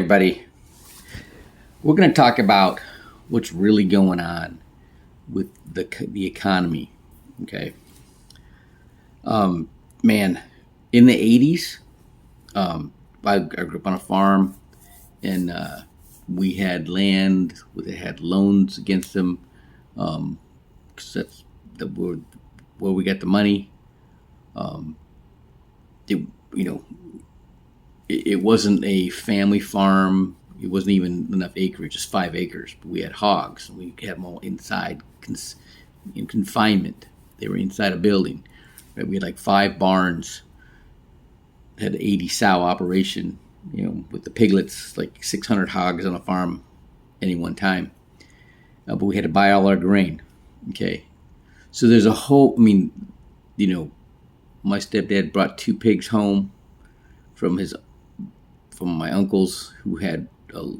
Everybody, we're going to talk about what's really going on with the economy. Okay, man, in the '80s, I grew up on a farm, and we had land that had loans against them. 'Cause that's where we got the money. Um, it, you know, it wasn't a family farm. It wasn't even enough acreage, just 5 acres. But we had hogs. We had them all inside in confinement. They were inside a building. Right? We had like 5 barns. Had an 80 sow operation. With the piglets, like 600 hogs on a farm any one time. But we had to buy all our grain. Okay, so there's a whole. My stepdad brought 2 pigs home from my uncles who had a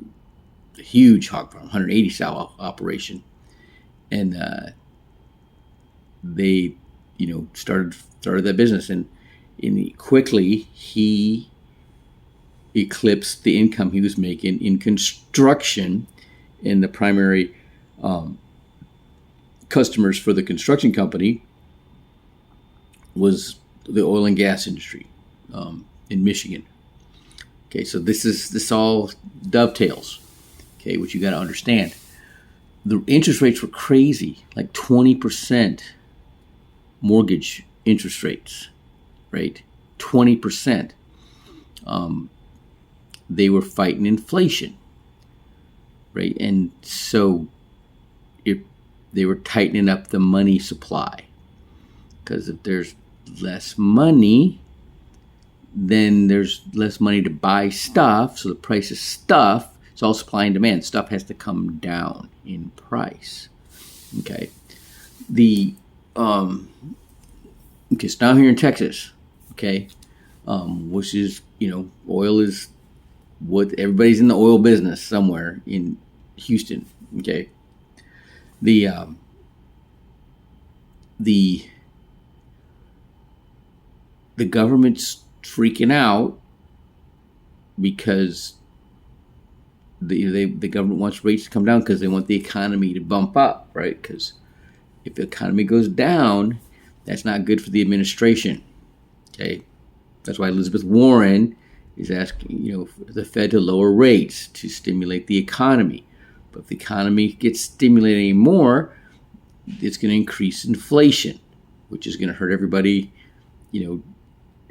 huge hog farm, 180 sow operation, and they, started that business, and quickly he eclipsed the income he was making in construction, and the primary customers for the construction company was the oil and gas industry in Michigan. Okay, so this all dovetails. Okay, what you got to understand, the interest rates were crazy, like 20% mortgage interest rates, right? 20%. They were fighting inflation, right? And so they were tightening up the money supply, because if there's less money, then there's less money to buy stuff. So the price of stuff, it's all supply and demand. Stuff has to come down in price. Okay. So now here in Texas, okay, which is, oil is what everybody's in the oil business somewhere in Houston. Okay. The government's freaking out because the government wants rates to come down because they want the economy to bump up, right? Because if the economy goes down, that's not good for the administration. Okay, that's why Elizabeth Warren is asking, for the Fed to lower rates to stimulate the economy. But if the economy gets stimulated anymore, it's going to increase inflation, which is going to hurt everybody,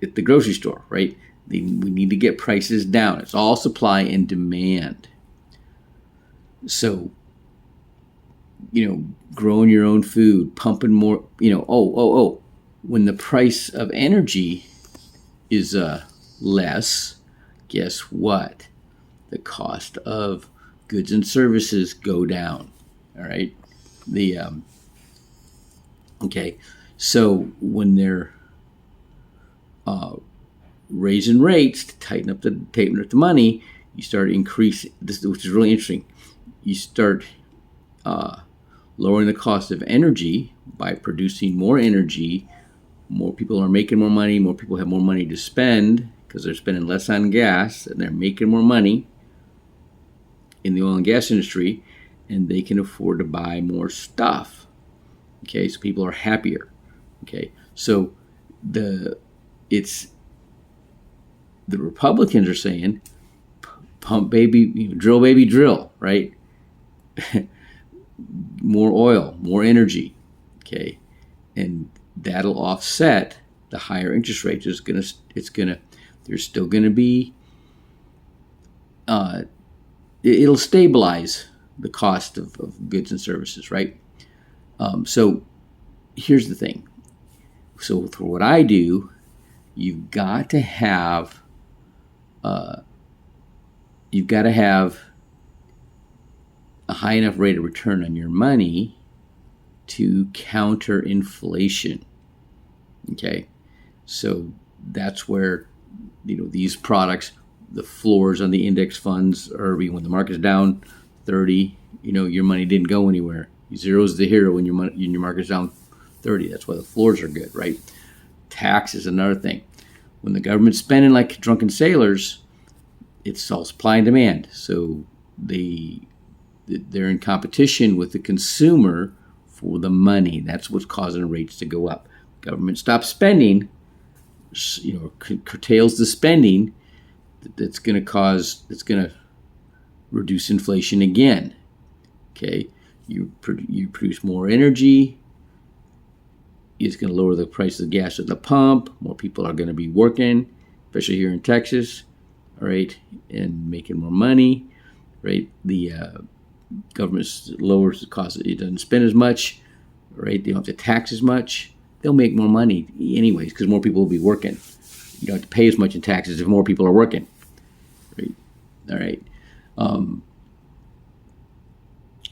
at the grocery store, right? We need to get prices down. It's all supply and demand. So, growing your own food, pumping more, when the price of energy is less, guess what? The cost of goods and services go down. All right. So when they're raising rates to tighten up the money, you start increasing this, which is really interesting. You start lowering the cost of energy by producing more energy. More people are making more money. More people have more money to spend because they're spending less on gas, and they're making more money in the oil and gas industry, and they can afford to buy more stuff. Okay, so people are happier. Okay, so the Republicans are saying, pump baby, drill baby drill, right? More oil, more energy, okay, and that'll offset the higher interest rates. There's still gonna be, it'll stabilize the cost of goods and services, right? So here's the thing. So for what I do, you've got to have a high enough rate of return on your money to counter inflation. Okay, so that's where these products, the floors on the index funds, are when the market's down 30. Your money didn't go anywhere. Zero's the hero when your market's down 30. That's why the floors are good, right? Tax is another thing. When the government's spending like drunken sailors, it's all supply and demand. So they're in competition with the consumer for the money. That's what's causing rates to go up. Government stops spending, curtails the spending. That's going to reduce inflation again. Okay, you produce more energy. It's going to lower the price of the gas at the pump. More people are going to be working, especially here in Texas, all right, and making more money, right? The government lowers the cost. It doesn't spend as much, right? They don't have to tax as much. They'll make more money anyways because more people will be working. You don't have to pay as much in taxes if more people are working, right? All right.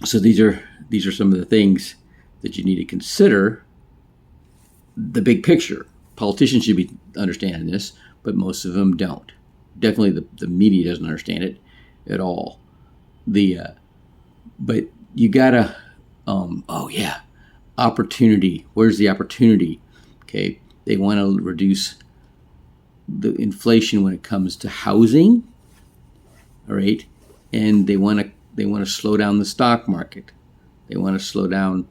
So these are some of the things that you need to consider. The big picture. Politicians should be understanding this, but most of them don't. Definitely the media doesn't understand it at all. But you gotta, opportunity. Where's the opportunity? Okay, they want to reduce the inflation when it comes to housing. All right, and they want to slow down the stock market. They want to slow down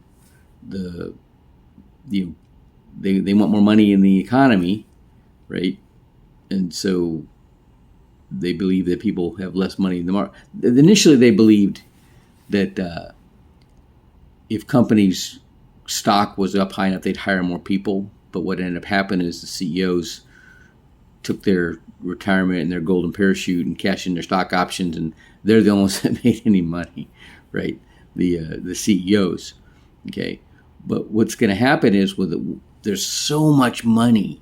They want more money in the economy, right? And so they believe that people have less money in the market. Initially, they believed that if companies' stock was up high enough, they'd hire more people. But what ended up happening is the CEOs took their retirement and their golden parachute and cashed in their stock options, and they're the only ones that made any money, right? The CEOs, okay. But what's going to happen is there's so much money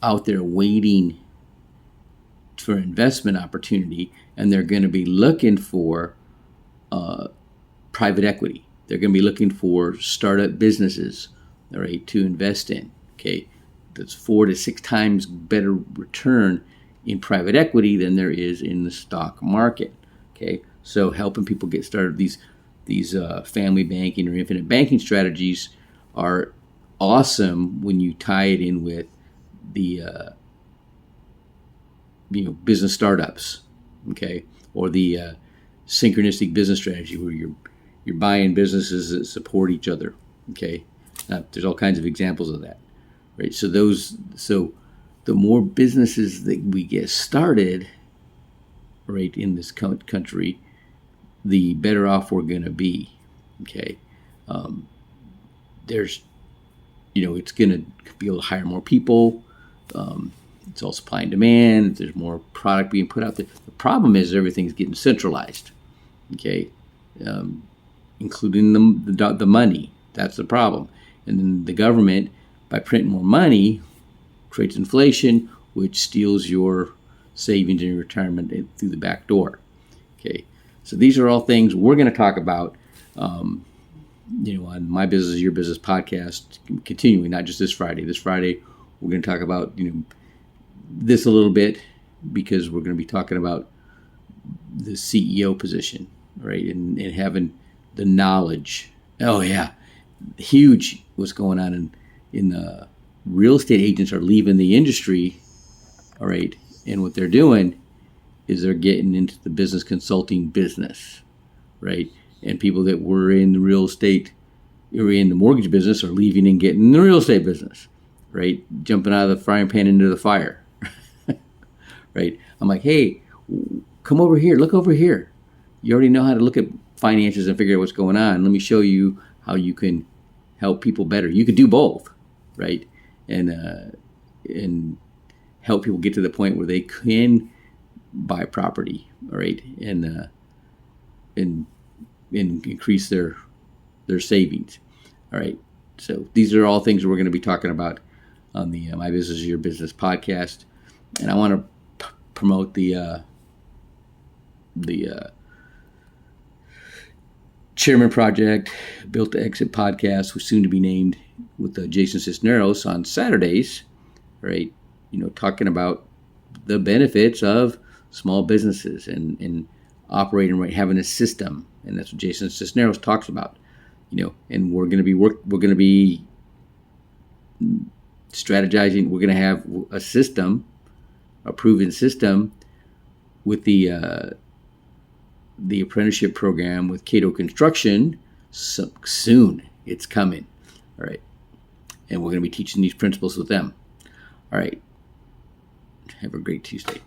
out there waiting for investment opportunity, and they're going to be looking for private equity. They're going to be looking for startup businesses, all right, to invest in. Okay, that's 4 to 6 times better return in private equity than there is in the stock market. Okay, so helping people get started, these family banking or infinite banking strategies are awesome when you tie it in with the business startups, okay, or the synchronistic business strategy where you're buying businesses that support each other. Okay, there's all kinds of examples of that, right? So the more businesses that we get started, right, in this country, the better off we're going to be. Okay, it's going to be able to hire more people. It's all supply and demand. There's more product being put out there. The problem is everything's getting centralized. Okay, including the money. That's the problem. And then the government, by printing more money, creates inflation, which steals your savings and your retirement through the back door. Okay, so these are all things we're going to talk about, on My Business is Your Business podcast, continuing, not just this Friday. This Friday, we're going to talk about, this a little bit because we're going to be talking about the CEO position, right? And having the knowledge. Oh, yeah. Huge what's going on in the real estate agents are leaving the industry, all right? And what they're doing is they're getting into the business consulting business, right? And people that were in the real estate or in the mortgage business are leaving and getting in the real estate business, right? Jumping out of the frying pan into the fire, right? I'm like, hey, come over here. Look over here. You already know how to look at finances and figure out what's going on. Let me show you how you can help people better. You could do both, right? And help people get to the point where they can buy property, all right, and increase their savings, all right. So these are all things we're going to be talking about on the My Business is Your Business podcast, and I want to promote the Chairman Project Built to Exit podcast, was soon to be named, with Jason Cisneros on Saturdays, right? Talking about the benefits of small businesses and operating right, having a system, and that's what Jason Cisneros talks about. And we're going to be strategizing. We're going to have a system, a proven system, with the apprenticeship program with Cato Construction. Soon it's coming. All right. And we're going to be teaching these principles with them. All right. Have a great Tuesday.